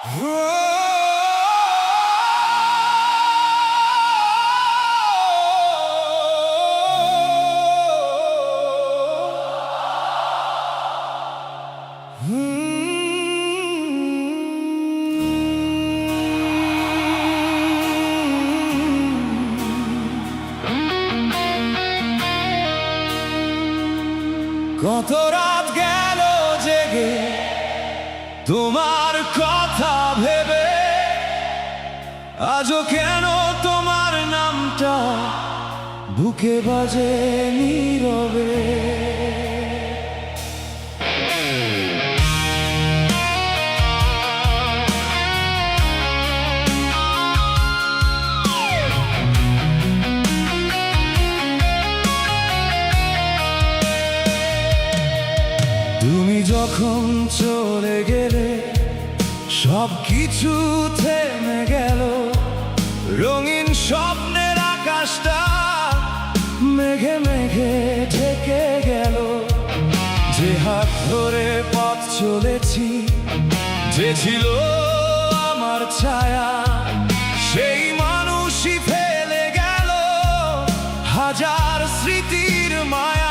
কত রাত গেল জেগে তোমার কথা ভেবে, আজও কেন তোমার নামটা বুকে বাজে নীরবে। তুমি যখন চলে গেলে সব কিছু থেমে গেল, রঙিন স্বপ্নের আকাশটা মেঘে মেঘে ঢেকে গেল। যে হাত ধরে পথ চলেছি, যে ছিল আমার ছায়া, সেই মানুষই ফেলে গেল হাজার স্মৃতির মায়া।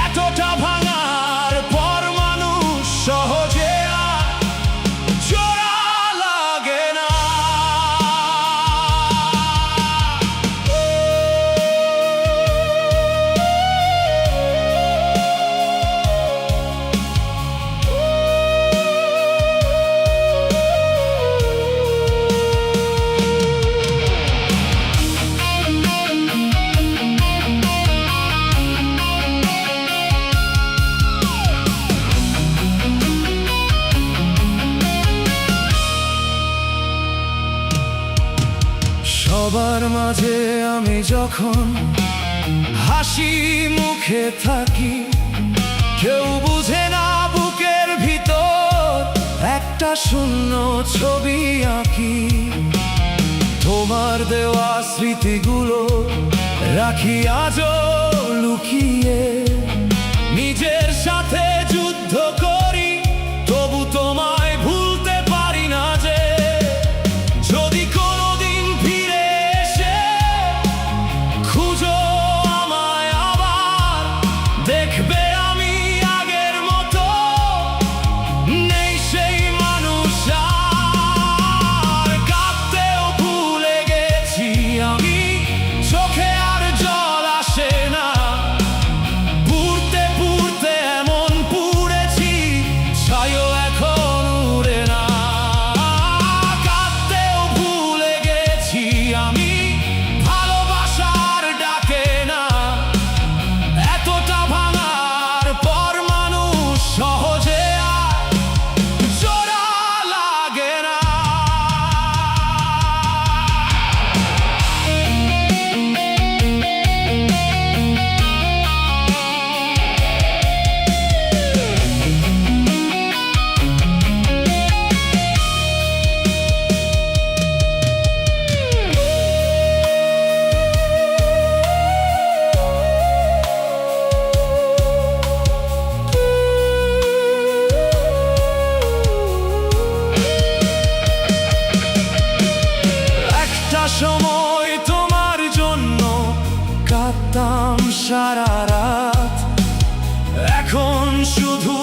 এতটা ভাঙার পর মানুষ সহজে আর জোড়া লাগে না। সবার মাঝে আমি যখন হাসি মুখে থাকি, কেউ বুঝে না বুকের ভিতর একটা শূন্য ছবি আঁকি। তোমার দেওয়া স্মৃতিগুলো রাখি আজও লুকিয়ে, নিজের সাথে যুদ্ধ করি তবু তোমায় ভুলতে পারি না। যে যদি সময় তোমার জন্য কাঁদতাম সারা রাত, এখন শুধু